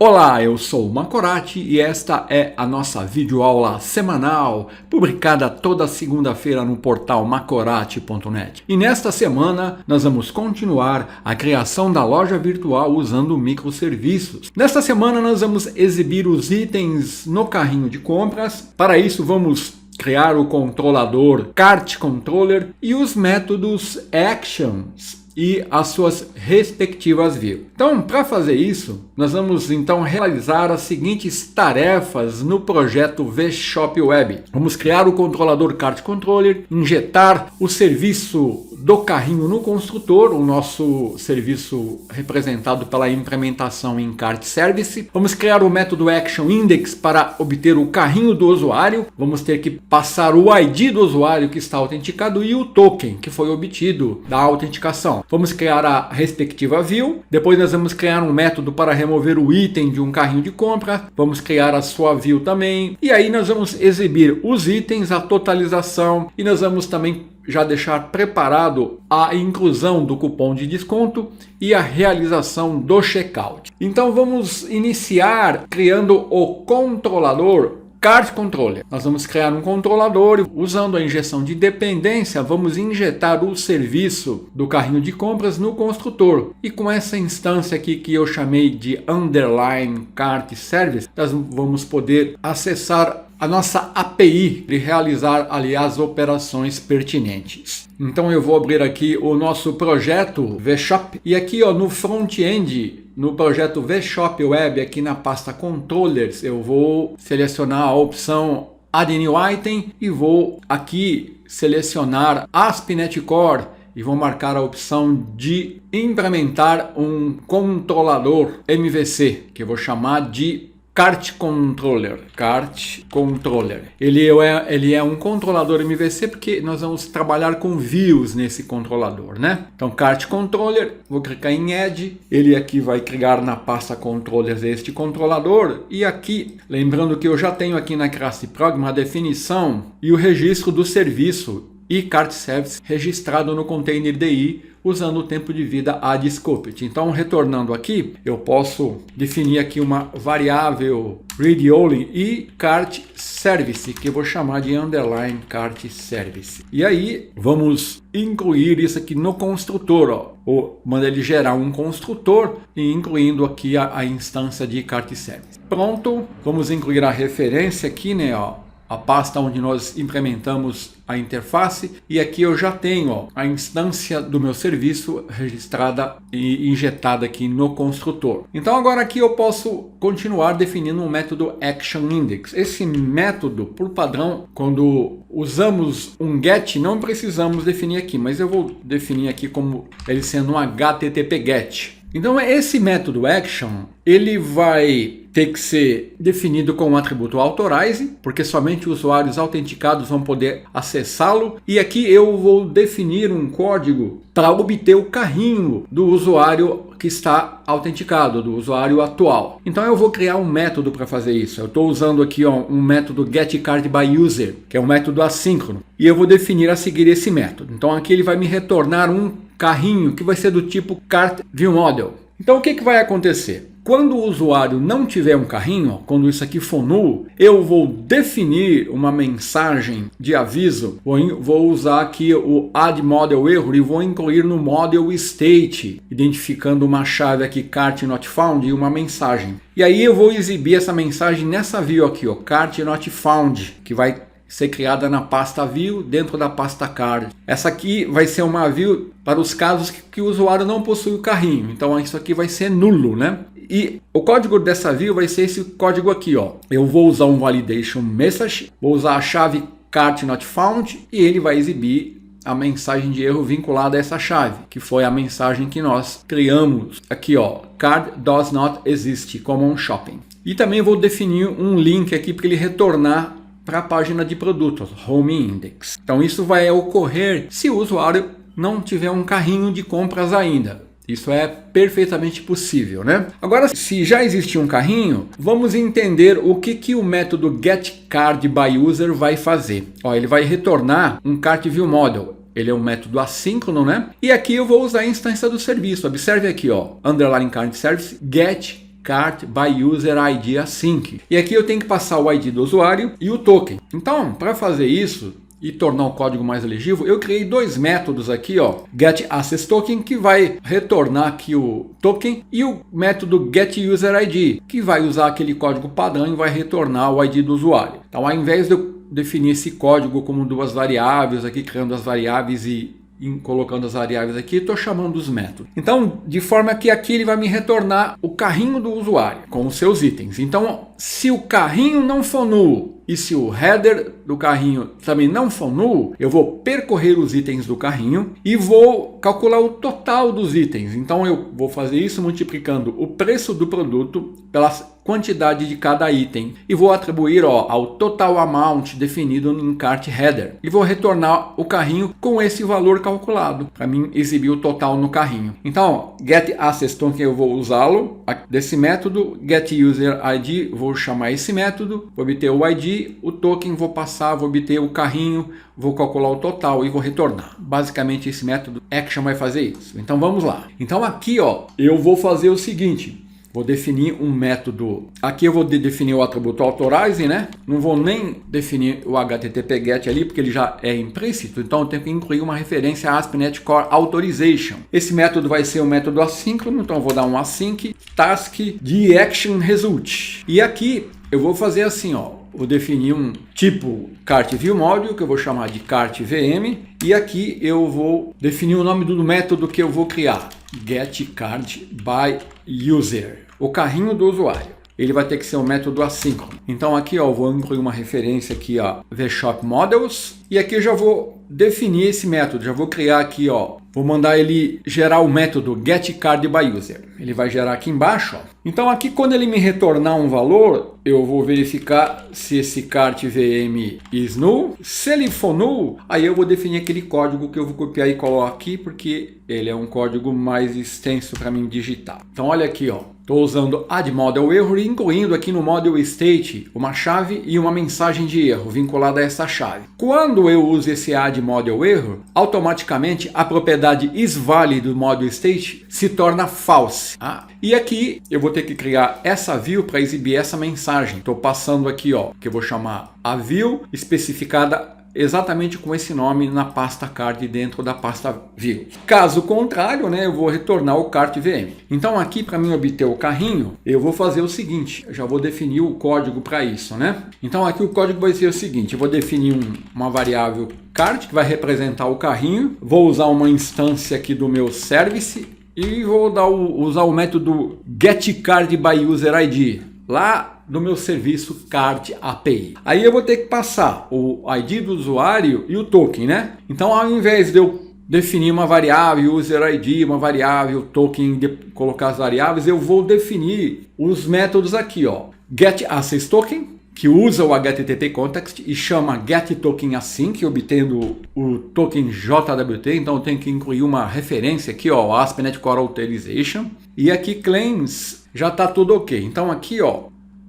Olá, eu sou o Macorati e esta é a nossa videoaula semanal, publicada toda segunda-feira no portal macorati.net. E nesta semana nós vamos continuar a criação da loja virtual usando microserviços. Nesta semana nós vamos exibir os itens no carrinho de compras. Para isso vamos criar o controlador Cart Controller e os métodos Actions e as suas respectivas views. Então, para fazer isso, nós vamos então realizar as seguintes tarefas no projeto VShop Web. Vamos criar o controlador Cart Controller, injetar o serviço do carrinho no construtor, o nosso serviço representado pela implementação em Cart Service. Vamos criar o método Action Index para obter o carrinho do usuário. Vamos ter que passar o ID do usuário que está autenticado e o token que foi obtido da autenticação. Vamos criar a respectiva view, depois nós vamos criar um método para remover o item de um carrinho de compra, vamos criar a sua view também, e aí nós vamos exibir os itens, a totalização, e nós vamos também já deixar preparado a inclusão do cupom de desconto e a realização do checkout. Então vamos iniciar criando o controlador Cart Controller. Nós vamos criar um controlador e usando a injeção de dependência, vamos injetar o serviço do carrinho de compras no construtor. E com essa instância aqui que eu chamei de Underline Cart Service, nós vamos poder acessar a nossa API e realizar ali as operações pertinentes. Então eu vou abrir aqui o nosso projeto VShop e aqui no front-end, no projeto VShop Web, aqui na pasta Controllers, eu vou selecionar a opção Add New Item e vou aqui selecionar ASP.NET Core e vou marcar a opção de implementar um controlador MVC, que eu vou chamar de Cart Controller. Cart Controller. Ele é um controlador MVC porque nós vamos trabalhar com views nesse controlador, né? Então, Cart Controller, vou clicar em Add. Ele aqui vai criar na pasta Controllers este controlador. E aqui, lembrando que eu já tenho aqui na classe Program a definição e o registro do serviço e Cart Service registrado no container DI usando o tempo de vida addScoped. Então, retornando aqui, eu posso definir aqui uma variável read-only e Cart Service, que eu vou chamar de Underline Cart Service. E aí, vamos incluir isso aqui no construtor, ou manda ele gerar um construtor e incluindo aqui a instância de Cart Service. Pronto, vamos incluir a referência aqui, né, a pasta onde nós implementamos a interface, e aqui eu já tenho a instância do meu serviço registrada e injetada aqui no construtor. Então agora aqui eu posso continuar definindo um método Action Index. Esse método, por padrão, quando usamos um GET, não precisamos definir aqui, mas eu vou definir aqui como ele sendo um HTTP GET. Então esse método Action, ele vai ter que ser definido com o atributo Authorize, porque somente usuários autenticados vão poder acessá-lo. E aqui eu vou definir um código para obter o carrinho do usuário que está autenticado, do usuário atual. Então eu vou criar um método para fazer isso. Eu estou usando aqui um método getCardByUser, que é um método assíncrono. E eu vou definir a seguir esse método. Então aqui ele vai me retornar um carrinho que vai ser do tipo CartViewModel. Então o que vai acontecer? Quando o usuário não tiver um carrinho, quando isso aqui for null, eu vou definir uma mensagem de aviso, vou usar aqui o addModelError e vou incluir no model state, identificando uma chave aqui CartNotFound e uma mensagem. E aí eu vou exibir essa mensagem nessa view aqui, CartNotFound, que vai ser criada na pasta view dentro da pasta card. Essa aqui vai ser uma view para os casos que o usuário não possui o carrinho. Então isso aqui vai ser nulo, né? E o código dessa view vai ser esse código aqui, Eu vou usar um validation message, vou usar a chave CartNotFound e ele vai exibir a mensagem de erro vinculada a essa chave, que foi a mensagem que nós criamos aqui, Card does not exist common shopping. E também vou definir um link aqui para ele retornar para a página de produtos, Home Index. Então isso vai ocorrer se o usuário não tiver um carrinho de compras ainda. Isso é perfeitamente possível, né? Agora, se já existe um carrinho, vamos entender o que o método getCardByUser vai fazer. Ele vai retornar um CartViewModel. Ele é um método assíncrono, né? E aqui eu vou usar a instância do serviço. Observe aqui, underline Cart Service, get cart by user ID async. E aqui eu tenho que passar o ID do usuário e o token. Então, para fazer isso e tornar o código mais legível, eu criei dois métodos aqui, ó, getAccessToken, que vai retornar aqui o token, e o método getUserID, que vai usar aquele código padrão e vai retornar o ID do usuário. Então, ao invés de eu definir esse código como duas variáveis aqui, criando as variáveis e colocando as variáveis aqui, estou chamando os métodos. Então, de forma que aqui ele vai me retornar o carrinho do usuário com os seus itens. Então, se o carrinho não for null e se o header do carrinho também não for null, eu vou percorrer os itens do carrinho e vou calcular o total dos itens. Então, eu vou fazer isso multiplicando o preço do produto pela quantidade de cada item e vou atribuir, ó, ao total amount definido em cart header e vou retornar o carrinho com esse valor calculado para mim exibir o total no carrinho. Então, getAccessToken eu vou usá-lo desse método, getUserID vou chamar esse método, vou obter o ID, o token vou passar, vou obter o carrinho, vou calcular o total e vou retornar. Basicamente esse método action vai fazer isso. Então vamos lá. Então aqui, ó, eu vou fazer o seguinte. Vou definir um método. Aqui eu vou definir o atributo authorize, né? Não vou nem definir o HTTP-GET ali, porque ele já é implícito. Então eu tenho que incluir uma referência a ASP.NET Core Authorization. Esse método vai ser um método assíncrono, então eu vou dar um async task de action result. E aqui eu vou fazer assim, ó. Vou definir um tipo CartViewModule, que eu vou chamar de CartVM. E aqui eu vou definir o nome do método que eu vou criar. getCardByUser. O carrinho do usuário. Ele vai ter que ser um método assíncrono. Então aqui, ó, eu vou incluir uma referência aqui a VShopModels. E aqui eu já vou definir esse método. Já vou criar aqui, ó. Vou mandar ele gerar o método getCardByUser. Ele vai gerar aqui embaixo, ó. Então aqui quando ele me retornar um valor, eu vou verificar se esse CartVM is null. Se ele for null, aí eu vou definir aquele código que eu vou copiar e colar aqui, porque ele é um código mais extenso para mim digitar. Então olha aqui, ó. Estou usando addModelError e incluindo aqui no model state uma chave e uma mensagem de erro vinculada a essa chave. Quando eu uso esse addModelError, automaticamente a propriedade isValid do model state se torna false. Tá? E aqui eu vou ter que criar essa view para exibir essa mensagem. Estou passando aqui, ó, que eu vou chamar a view especificada exatamente com esse nome na pasta card dentro da pasta view. Caso contrário, né, eu vou retornar o CartVM. Então aqui, para mim obter o carrinho, eu vou fazer o seguinte, eu já vou definir o código para isso, né? Então aqui o código vai ser o seguinte, eu vou definir uma variável cart que vai representar o carrinho, vou usar uma instância aqui do meu service e vou usar o método getCardByUserID lá do meu serviço Cart API. Aí eu vou ter que passar o ID do usuário e o token, né? Então ao invés de eu definir uma variável user ID, uma variável token, de colocar as variáveis, eu vou definir os métodos aqui, ó. getAccessToken, que usa o HTTP context e chama getTokenAsync, obtendo o token JWT. Então eu tenho que incluir uma referência aqui, ó, ASP.NET Core Authorization. E aqui claims já está tudo ok. Então aqui, ó,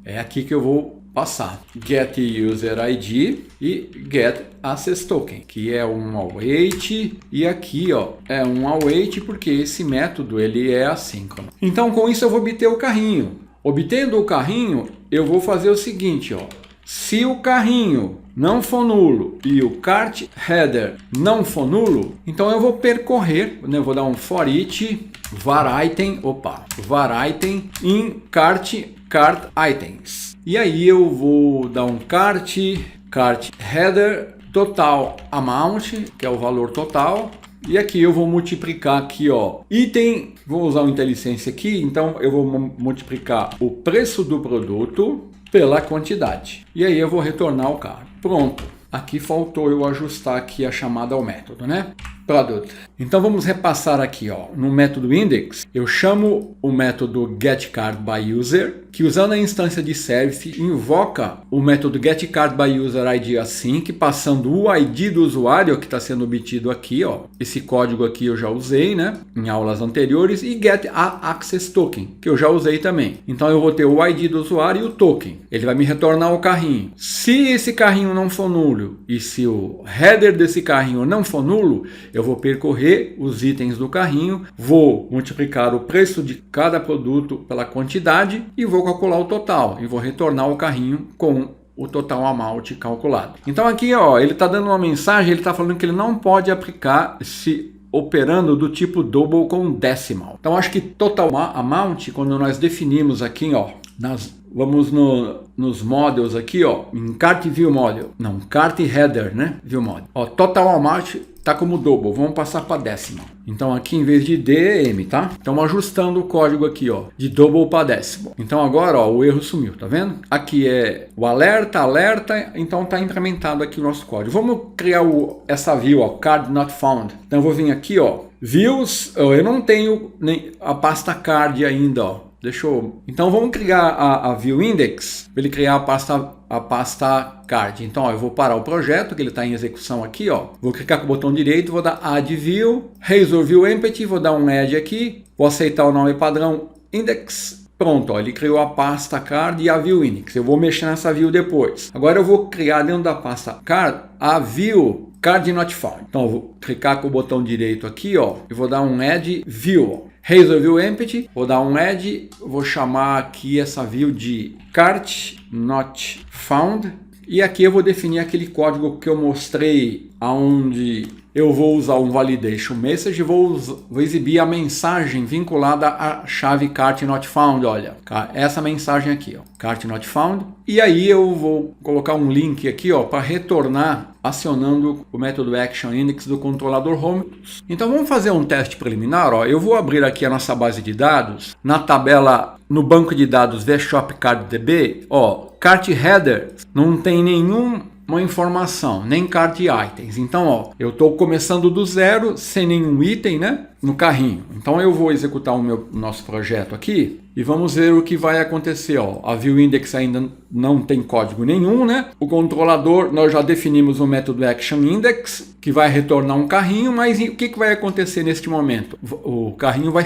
é aqui que eu vou passar getUserID e getAccessToken, que é um await, e aqui, ó, é um await porque esse método ele é assíncrono. Então com isso eu vou obter o carrinho. Obtendo o carrinho, eu vou fazer o seguinte, ó. Se o carrinho não for nulo e o cart header não for nulo, então eu vou percorrer, né? Eu vou dar um for each varItem in cart items. E aí eu vou dar um cart header total amount, que é o valor total. E aqui eu vou multiplicar aqui, ó, item, vou usar o IntelliSense aqui, então eu vou multiplicar o preço do produto pela quantidade. E aí eu vou retornar o carro. Pronto. Aqui faltou eu ajustar aqui a chamada ao método, né? Product. Então vamos repassar aqui, ó, no método index, eu chamo o método getCardByUser, que usando a instância de service invoca o método getCardByUserID async, passando o ID do usuário que está sendo obtido aqui, ó. Esse código aqui eu já usei, né, em aulas anteriores, e getAccessToken, que eu já usei também. Então eu vou ter o ID do usuário e o token. Ele vai me retornar o carrinho. Se esse carrinho não for nulo e se o header desse carrinho não for nulo, eu vou percorrer varrer os itens do carrinho, vou multiplicar o preço de cada produto pela quantidade e vou calcular o total e vou retornar o carrinho com o total amount calculado. Então aqui, ó, ele está dando uma mensagem, ele está falando que ele não pode aplicar esse operando do tipo double com decimal. Então acho que total amount, quando nós definimos aqui, ó, vamos nos models aqui, ó, em cart view model, não, cart header, né, view model. Ó, total amount tá como double, vamos passar para decimal. Então aqui em vez de D é M, tá? Então ajustando o código aqui, ó, de double para decimal. Então agora, ó, o erro sumiu, tá vendo? Aqui é o alerta, então tá implementado aqui o nosso código. Vamos criar essa view, ó, card not found. Então eu vou vir aqui, ó, views, eu não tenho nem a pasta card ainda, ó. Então vamos criar a view index para ele criar a pasta card. Então ó, eu vou parar o projeto que ele está em execução aqui, ó. Vou clicar com o botão direito, vou dar add view, razor view empty, vou dar um add aqui, vou aceitar o nome padrão index. Pronto, ó, ele criou a pasta card e a view index. Eu vou mexer nessa view depois. Agora eu vou criar dentro da pasta card a view card not found. Então eu vou clicar com o botão direito aqui, ó, e vou dar um add view. Razor view empty, vou dar um add, vou chamar aqui essa view de cart not found. E aqui eu vou definir aquele código que eu mostrei, aonde eu vou usar um validation message e vou exibir a mensagem vinculada à chave cart not found, olha, essa mensagem aqui, ó, cart not found. E aí eu vou colocar um link aqui, ó, para retornar acionando o método action index do controlador home. Então vamos fazer um teste preliminar, ó. Eu vou abrir aqui a nossa base de dados na tabela, no banco de dados VShop CardDB, ó, cart header não tem nenhuma informação, nem cart items. Então, ó, eu estou começando do zero, sem nenhum item, né, no carrinho. Então eu vou executar o nosso projeto aqui e vamos ver o que vai acontecer, ó. A view index ainda não tem código nenhum, né? O controlador, nós já definimos o método action index, que vai retornar um carrinho, mas o que vai acontecer neste momento? O carrinho vai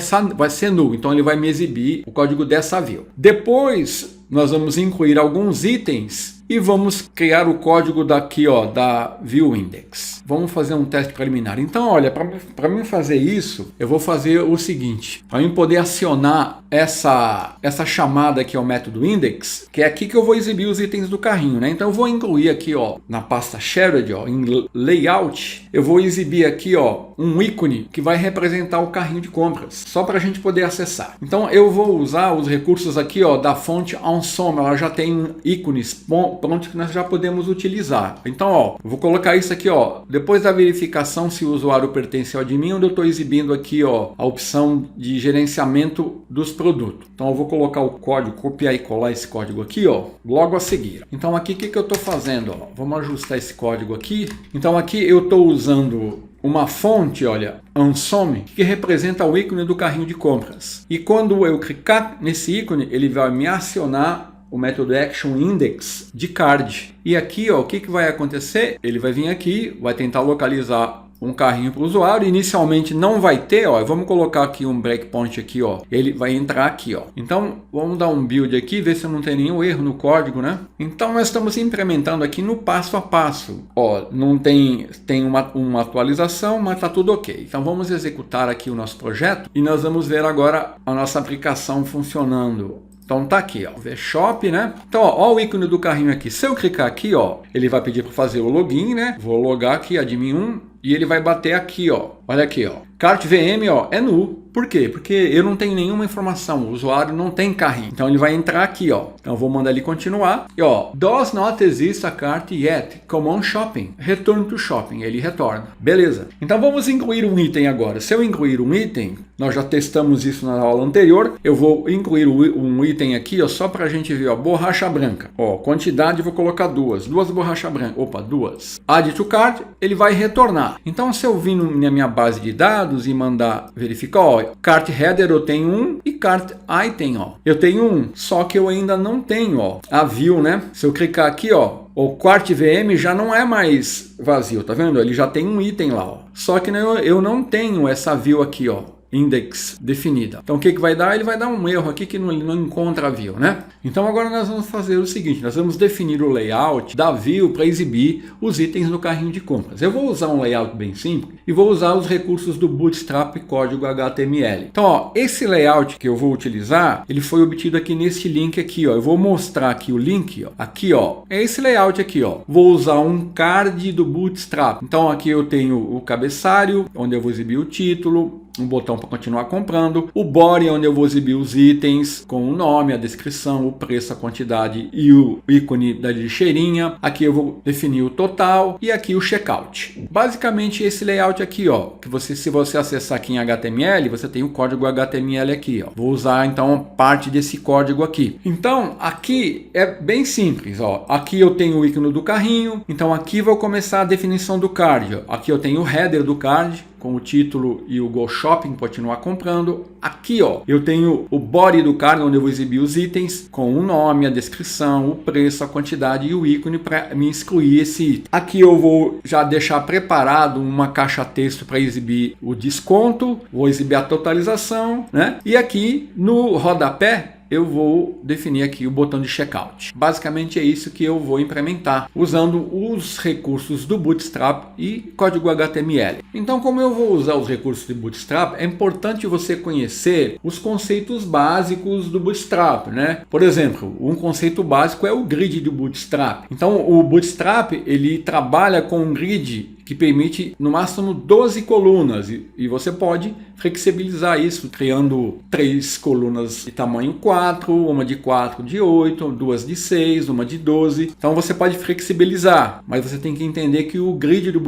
ser null, então ele vai me exibir o código dessa view. Depois nós vamos incluir alguns itens e vamos criar o código daqui, ó, da view index. Vamos fazer um teste preliminar. Então, olha, para mim fazer isso, eu vou fazer o seguinte. Para mim poder acionar essa chamada aqui ao método index, que é aqui que eu vou exibir os itens do carrinho, né? Então eu vou incluir aqui, ó, na pasta shared, ó, em layout, eu vou exibir aqui, ó, um ícone que vai representar o carrinho de compras, só para a gente poder acessar. Então eu vou usar os recursos aqui, ó, da fonte Ensomble. Ela já tem ícones prontos que nós já podemos utilizar. Então, ó, eu vou colocar isso aqui, ó, depois da verificação se o usuário pertence ao admin, onde eu estou exibindo aqui, ó, a opção de gerenciamento dos produtos. Então eu vou colocar o código, copiar e colar esse código aqui, ó, logo a seguir. Então aqui o que eu estou fazendo, ó? Vamos ajustar esse código aqui. Então aqui eu estou usando uma fonte, olha, Ensomble, que representa o ícone do carrinho de compras. E quando eu clicar nesse ícone, ele vai me acionar o método action index de card. E aqui, ó, o que vai acontecer? Ele vai vir aqui, vai tentar localizar um carrinho para o usuário. Inicialmente não vai ter, ó, vamos colocar aqui um breakpoint aqui, ó, ele vai entrar aqui, ó. Então vamos dar um build aqui, ver se não tem nenhum erro no código, né? Então nós estamos implementando aqui no passo a passo, ó, não tem uma atualização, mas tá tudo ok. Então vamos executar aqui o nosso projeto e nós vamos ver agora a nossa aplicação funcionando. Então tá aqui, ó, VShop, né? Então, ó, o ícone do carrinho aqui. Se eu clicar aqui, ó, ele vai pedir para fazer o login, né? Vou logar aqui, admin 1, e ele vai bater aqui, ó. Olha aqui, ó. Cart VM, ó, é null. Por quê? Porque eu não tenho nenhuma informação, o usuário não tem carrinho. Então ele vai entrar aqui, ó. Então eu vou mandar ele continuar. E ó, does not exist a cart yet. Come on shopping. Return to shopping. Ele retorna. Beleza. Então vamos incluir um item agora. Se eu incluir um item, nós já testamos isso na aula anterior. Eu vou incluir um item aqui, ó, só pra gente ver, ó, borracha branca. Ó, quantidade, vou colocar duas borracha branca. Opa, duas. Add to cart, ele vai retornar. Então se eu vir na minha base de dados e mandar verificar, ó, cart header eu tenho um e cart item, ó, eu tenho um, só que eu ainda não tenho, ó, a view, né? Se eu clicar aqui, ó, o cart VM já não é mais vazio, tá vendo? Ele já tem um item lá, ó. Só que eu não tenho essa view aqui, ó. index definida. Então o que vai dar? Ele vai dar um erro aqui que ele não encontra a view, né? Então agora nós vamos fazer o seguinte, nós vamos definir o layout da view para exibir os itens no carrinho de compras. Eu vou usar um layout bem simples e vou usar os recursos do Bootstrap código HTML. Então, ó, esse layout que eu vou utilizar, ele foi obtido aqui nesse link aqui, ó. Eu vou mostrar aqui o link, ó. Aqui, ó, é esse layout aqui, ó. Vou usar um card do Bootstrap. Então aqui eu tenho o cabeçário, onde eu vou exibir o título, um botão para continuar comprando, o body, onde eu vou exibir os itens com o nome, a descrição, o preço, a quantidade e o ícone da lixeirinha. Aqui eu vou definir o total e aqui o checkout. Basicamente esse layout aqui, ó, que se você acessar aqui em HTML, você tem o código HTML aqui, ó. Vou usar então parte desse código aqui. Então aqui é bem simples, ó. Aqui eu tenho o ícone do carrinho, então aqui vou começar a definição do card, ó. Aqui eu tenho o header do card com o título e o Go Shopping, continuar comprando. Aqui, ó, eu tenho o body do card, onde eu vou exibir os itens com o nome, a descrição, o preço, a quantidade e o ícone para me excluir esse item. Aqui eu vou já deixar preparado uma caixa texto para exibir o desconto, vou exibir a totalização, né? E aqui no rodapé eu vou definir aqui o botão de checkout. Basicamente é isso que eu vou implementar usando os recursos do Bootstrap e código HTML. Então, como eu vou usar os recursos do Bootstrap, é importante você conhecer os conceitos básicos do Bootstrap, né? Por exemplo, um conceito básico é o grid do Bootstrap. Então, o Bootstrap ele trabalha com um grid que permite no máximo 12 colunas e você pode flexibilizar isso criando 3 colunas de tamanho 4, uma de 4 de 8, 2 de 6, uma de 12. Então você pode flexibilizar, mas você tem que entender que o grid do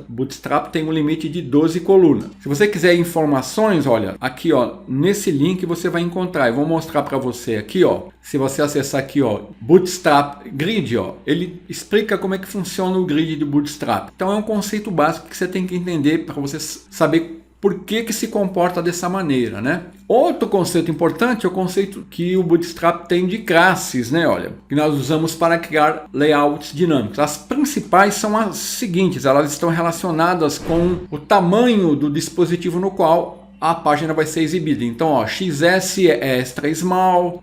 Bootstrap tem um limite de 12 colunas. Se você quiser informações, olha, aqui ó, nesse link você vai encontrar, eu vou mostrar para você aqui ó, se você acessar aqui ó, Bootstrap Grid, ó, ele explica como é que funciona o grid do Bootstrap. Então é um conceito básico que você tem que entender para você saber por que se comporta dessa maneira, né? Outro conceito importante é o conceito que o Bootstrap tem de classes, né? Olha, que nós usamos para criar layouts dinâmicos. As principais são as seguintes, elas estão relacionadas com o tamanho do dispositivo no qual a página vai ser exibida. Então, ó, XS é extra small,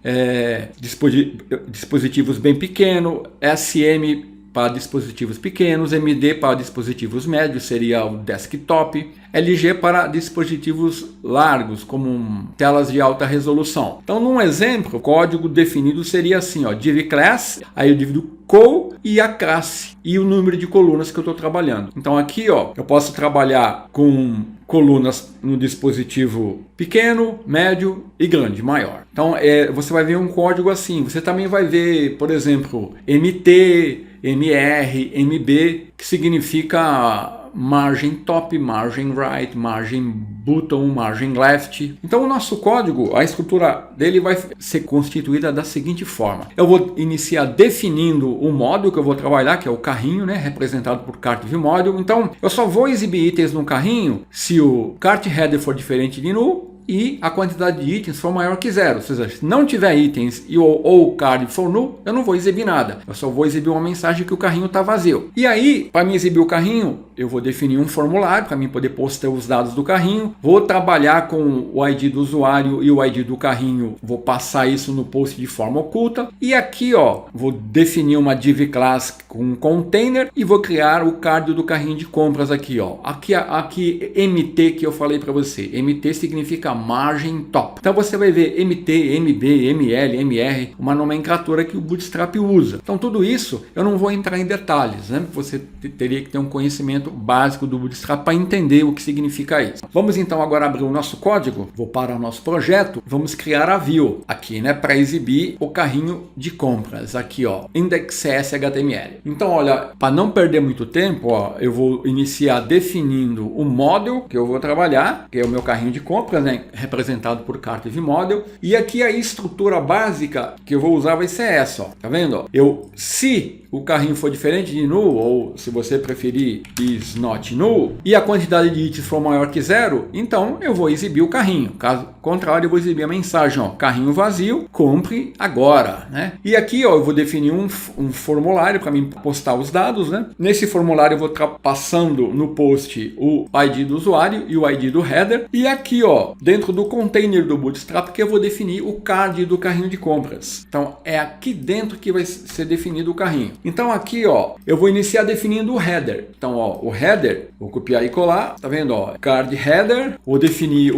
dispositivos bem pequenos, SM para dispositivos pequenos, MD para dispositivos médios, seria o desktop, LG para dispositivos largos, como telas de alta resolução. Então, num exemplo, o código definido seria assim, ó, div class, aí eu divido col e a classe e o número de colunas que eu estou trabalhando. Então aqui, ó, eu posso trabalhar com colunas no dispositivo pequeno, médio e grande, maior. Então você vai ver um código assim. Você também vai ver, por exemplo, MT, MR, MB, que significa margem top, margem right, margem bottom, margem left. Então o nosso código, a estrutura dele vai ser constituída da seguinte forma. Eu vou iniciar definindo o módulo que eu vou trabalhar, que é o carrinho, né, representado por cart view module. Então eu só vou exibir itens no carrinho se o cart header for diferente de null e a quantidade de itens for maior que 0. Ou seja, se não tiver itens ou o card for null, eu não vou exibir nada. Eu só vou exibir uma mensagem que o carrinho está vazio. E aí, para me exibir o carrinho, eu vou definir um formulário para mim poder postar os dados do carrinho. Vou trabalhar com o ID do usuário e o ID do carrinho. Vou passar isso no post de forma oculta. E aqui, ó, vou definir uma div class com um container e vou criar o card do carrinho de compras aqui, ó. Aqui MT que eu falei para você. MT significa margem top. Então você vai ver MT, MB, ML, MR, uma nomenclatura que o Bootstrap usa. Então tudo isso eu não vou entrar em detalhes, né? Você teria que ter um conhecimento básico do Bootstrap para entender o que significa isso. Vamos então agora abrir o nosso código, vou para o nosso projeto, vamos criar a view aqui, né, para exibir o carrinho de compras aqui, ó, index.cshtml. Então, olha, para não perder muito tempo, ó, eu vou iniciar definindo o module que eu vou trabalhar, que é o meu carrinho de compras, né, representado por cart view module, e aqui a estrutura básica que eu vou usar vai ser essa, ó, tá vendo? Ó? Se o carrinho for diferente de null, ou se você preferir is not null, e a quantidade de itens for maior que 0, então eu vou exibir o carrinho. Caso contrário, eu vou exibir a mensagem, ó, carrinho vazio, compre agora, né? E aqui, ó, eu vou definir um formulário para mim postar os dados, né? Nesse formulário eu vou estar passando no post o ID do usuário e o ID do header. E aqui, ó, dentro do container do Bootstrap que eu vou definir o card do carrinho de compras. Então é aqui dentro que vai ser definido o carrinho. Então aqui, ó, eu vou iniciar definindo o header. Então, ó, o header, vou copiar e colar, tá vendo, ó, card header, vou definir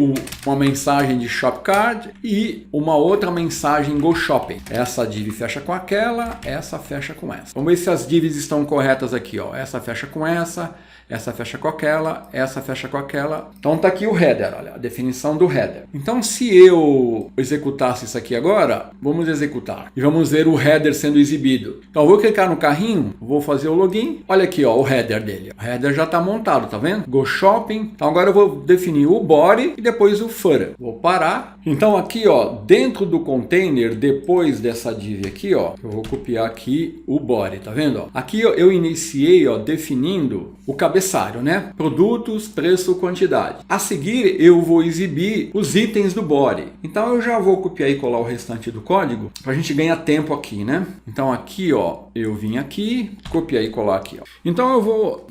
uma mensagem de shop card e uma outra mensagem go shopping. Essa div fecha com aquela, essa fecha com essa. Vamos ver se as divs estão corretas aqui, ó. Essa fecha com essa fecha com aquela, essa fecha com aquela. Então tá aqui o header, olha, a definição do header. Então se eu executasse isso aqui agora, vamos executar. E vamos ver o header sendo exibido. Então eu vou clicar no carrinho, vou fazer o login. Olha aqui, ó, o header dele. O header já está montado, tá vendo? Go shopping. Então agora eu vou definir o body e depois o footer. Vou parar. Então aqui, ó, dentro do container, depois dessa div aqui, ó, eu vou copiar aqui o body, tá vendo? Ó? Aqui ó, eu iniciei, ó, definindo o cabeçalho, né? Produtos, preço, quantidade. A seguir, eu vou exibir os itens do body. Então eu já vou copiar e colar o restante do código para a gente ganhar tempo aqui, né? Então aqui, ó, eu vim aqui, copiar e colar aqui, ó. Então eu vou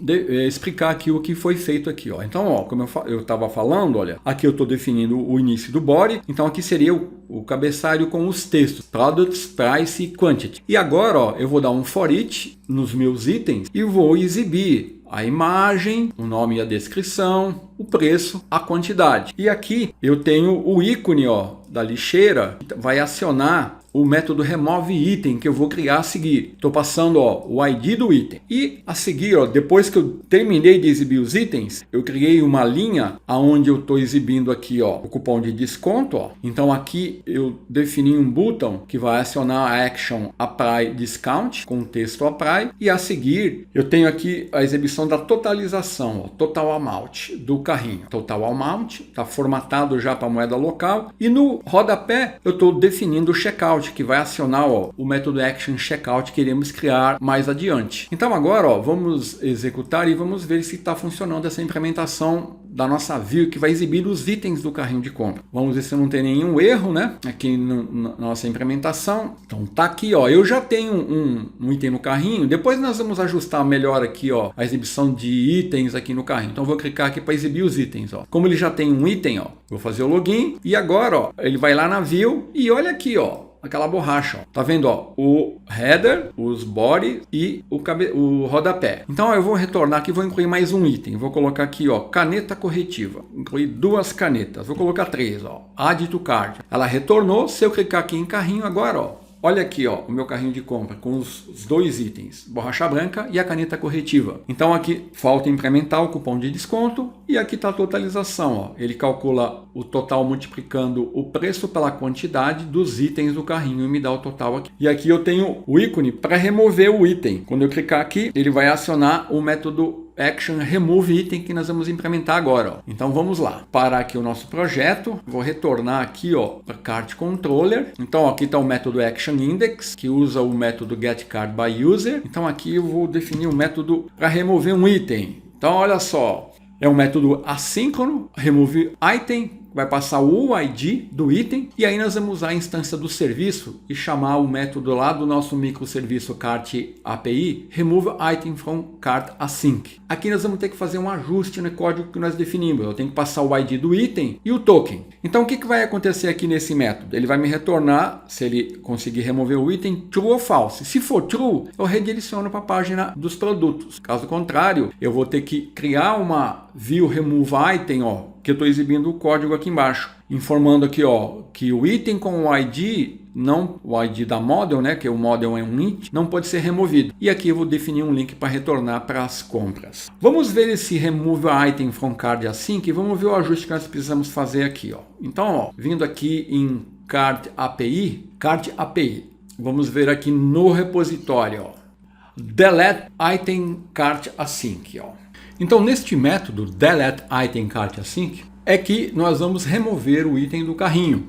explicar aqui o que foi feito aqui, ó. Então, ó, como eu estava falando, olha, aqui eu estou definindo o início do body. Então aqui seria o cabeçalho com os textos Products, Price e Quantity. E agora, ó, eu vou dar um for each nos meus itens e vou exibir a imagem, o nome e a descrição, o preço, a quantidade. E aqui eu tenho o ícone, ó, da lixeira, que vai acionar o método remove item que eu vou criar a seguir. Estou passando, ó, o ID do item. E a seguir, ó, depois que eu terminei de exibir os itens, eu criei uma linha onde eu estou exibindo aqui, ó, o cupom de desconto. Ó. Então aqui eu defini um botão que vai acionar a action apply discount com o texto apply. E a seguir eu tenho aqui a exibição da totalização, ó, total amount do carrinho. Total amount está formatado já para moeda local. E no rodapé eu estou definindo o checkout, que vai acionar, ó, o método action checkout que iremos criar mais adiante. Então agora, ó, vamos executar e vamos ver se está funcionando essa implementação da nossa view que vai exibir os itens do carrinho de compra. Vamos ver se não tem nenhum erro, né? Aqui na nossa implementação. Então tá aqui, ó, eu já tenho um item no carrinho. Depois nós vamos ajustar melhor aqui, ó, a exibição de itens aqui no carrinho. Então vou clicar aqui para exibir os itens, ó. Como ele já tem um item, ó, vou fazer o login e agora, ó, ele vai lá na view e olha aqui, ó, aquela borracha, ó. Tá vendo, ó, o header, os body e o rodapé. Então eu vou retornar aqui, vou incluir mais um item. Vou colocar aqui, ó, caneta corretiva. Incluir 2 canetas. Vou colocar 3, ó. Add to cart. Ela retornou. Se eu clicar aqui em carrinho agora, ó, olha aqui, ó, o meu carrinho de compra com os 2 itens, borracha branca e a caneta corretiva. Então aqui falta implementar o cupom de desconto e aqui está a totalização. Ó. Ele calcula o total multiplicando o preço pela quantidade dos itens do carrinho e me dá o total aqui. E aqui eu tenho o ícone para remover o item. Quando eu clicar aqui, ele vai acionar o método action remove item que nós vamos implementar agora. Ó. Então vamos lá. Parar aqui o nosso projeto. Vou retornar aqui, ó, para cart controller. Então ó, aqui está o método action index que usa o método get card by user. Então aqui eu vou definir um método para remover um item. Então olha só, é um método assíncrono, remove item. Vai passar o ID do item e aí nós vamos usar a instância do serviço e chamar o método lá do nosso microserviço cart API, remove item from cart async. Aqui nós vamos ter que fazer um ajuste no código que nós definimos. Eu tenho que passar o ID do item e o token. Então o que vai acontecer aqui nesse método? Ele vai me retornar, se ele conseguir remover o item, true ou false. Se for true, eu redireciono para a página dos produtos. Caso contrário, eu vou ter que criar uma view remove item, ó, que eu estou exibindo o código aqui embaixo, informando aqui, ó, que o item com o ID, não o ID da model, né, que o model é um int, não pode ser removido. E aqui eu vou definir um link para retornar para as compras. Vamos ver esse remove item from card async e vamos ver o ajuste que nós precisamos fazer aqui, ó. Então, ó, vindo aqui em cart API, vamos ver aqui no repositório, ó, delete item cart async, ó. Então, neste método delete item cart async é que nós vamos remover o item do carrinho.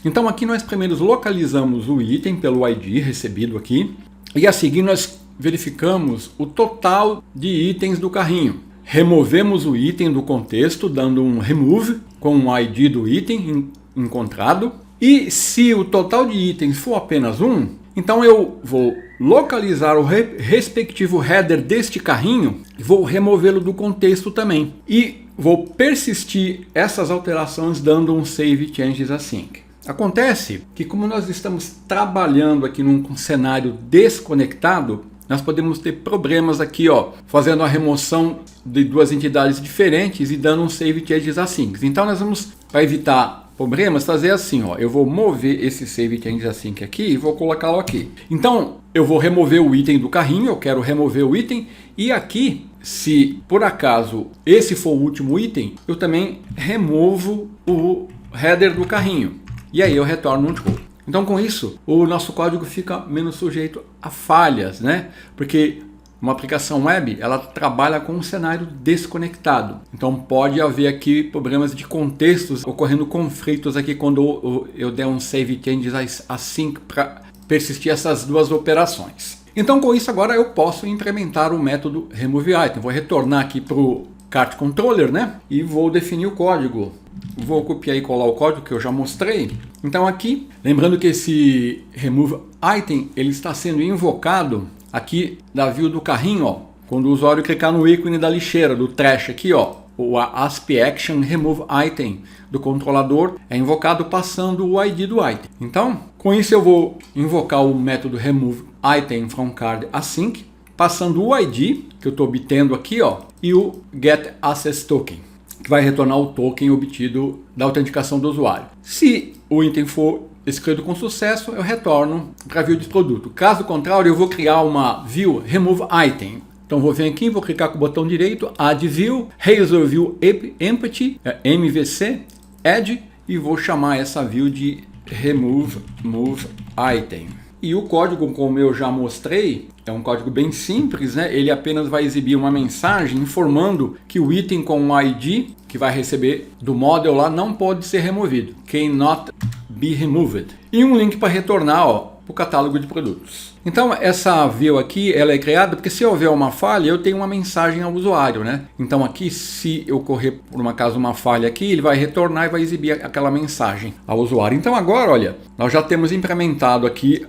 Então, aqui nós primeiro localizamos o item pelo ID recebido aqui e a seguir nós verificamos o total de itens do carrinho. Removemos o item do contexto dando um remove com o ID do item encontrado e se o total de itens for apenas 1, Então eu vou localizar o respectivo header deste carrinho e vou removê-lo do contexto também. E vou persistir essas alterações dando um Save Changes Async. Acontece que como nós estamos trabalhando aqui num cenário desconectado, nós podemos ter problemas aqui, ó, fazendo a remoção de duas entidades diferentes e dando um Save Changes Async. Então nós vamos, para evitar problemas, fazer assim, ó, eu vou mover esse Save Changes Async aqui e vou colocá-lo aqui. Então eu vou remover o item do carrinho, eu quero remover o item, e aqui, se por acaso esse for o último item, eu também removo o header do carrinho. E aí eu retorno um true. Então com isso, o nosso código fica menos sujeito a falhas, né? Porque uma aplicação web, ela trabalha com um cenário desconectado. Então pode haver aqui problemas de contextos, ocorrendo conflitos aqui quando eu der um Save Changes Async para persistir essas duas operações. Então com isso agora eu posso implementar o método removeItem. Vou retornar aqui para o Cart Controller, né? E vou definir o código. Vou copiar e colar o código que eu já mostrei. Então aqui, lembrando que esse removeItem ele está sendo invocado aqui da view do carrinho, ó, quando o usuário clicar no ícone da lixeira, do trash aqui, ó, o ASP_Action removeItem do controlador é invocado passando o ID do item. Então, com isso eu vou invocar o método removeItem from card async, passando o ID que eu estou obtendo aqui, ó, e o getAccessToken, que vai retornar o token obtido da autenticação do usuário. Se o item for escrito com sucesso, eu retorno para a view de produto. Caso contrário, eu vou criar uma view removeItem. Então vou vir aqui, vou clicar com o botão direito, Add View, Razor View Empty, MVC, Add, e vou chamar essa view de removeItem. E o código, como eu já mostrei, é um código bem simples, né? Ele apenas vai exibir uma mensagem informando que o item com o ID que vai receber do model lá não pode ser removido. Cannot be removed. E um link para retornar, ó, para o catálogo de produtos. Então essa view aqui ela é criada porque se houver uma falha eu tenho uma mensagem ao usuário, né? Então aqui se eu correr por um acaso uma falha aqui, ele vai retornar e vai exibir aquela mensagem ao usuário. Então agora, olha, nós já temos implementado aqui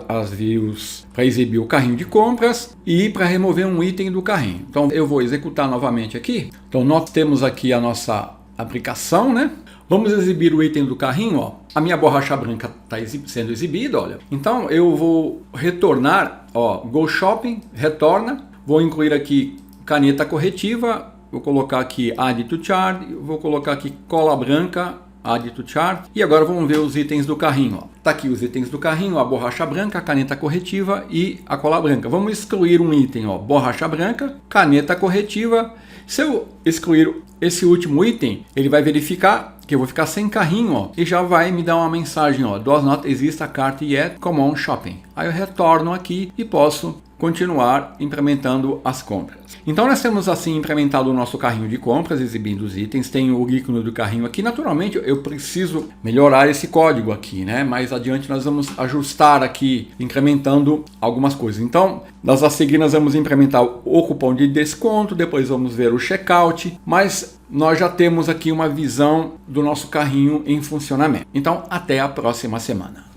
as views para exibir o carrinho de compras e para remover um item do carrinho. Então eu vou executar novamente aqui. Então nós temos aqui a nossa aplicação, né? Vamos exibir o item do carrinho, ó. A minha borracha branca está sendo exibida, olha. Então eu vou retornar, ó, Go Shopping, retorna. Vou incluir aqui caneta corretiva, vou colocar aqui Add to Chart, vou colocar aqui cola branca, Add to Chart. E agora vamos ver os itens do carrinho, ó. Tá aqui os itens do carrinho, a borracha branca, a caneta corretiva e a cola branca. Vamos excluir um item, ó, borracha branca, caneta corretiva. Se eu excluir esse último item, ele vai verificar que eu vou ficar sem carrinho, ó, e já vai me dar uma mensagem, ó, does not exist a cart yet, come on shopping. Aí eu retorno aqui e posso continuar implementando as compras. Então nós temos assim implementado o nosso carrinho de compras, exibindo os itens, tem o ícone do carrinho aqui. Naturalmente eu preciso melhorar esse código aqui, né? Mais adiante nós vamos ajustar aqui, incrementando algumas coisas. Então a seguir nós vamos implementar o cupom de desconto, depois vamos ver o checkout, mas nós já temos aqui uma visão do nosso carrinho em funcionamento. Então até a próxima semana.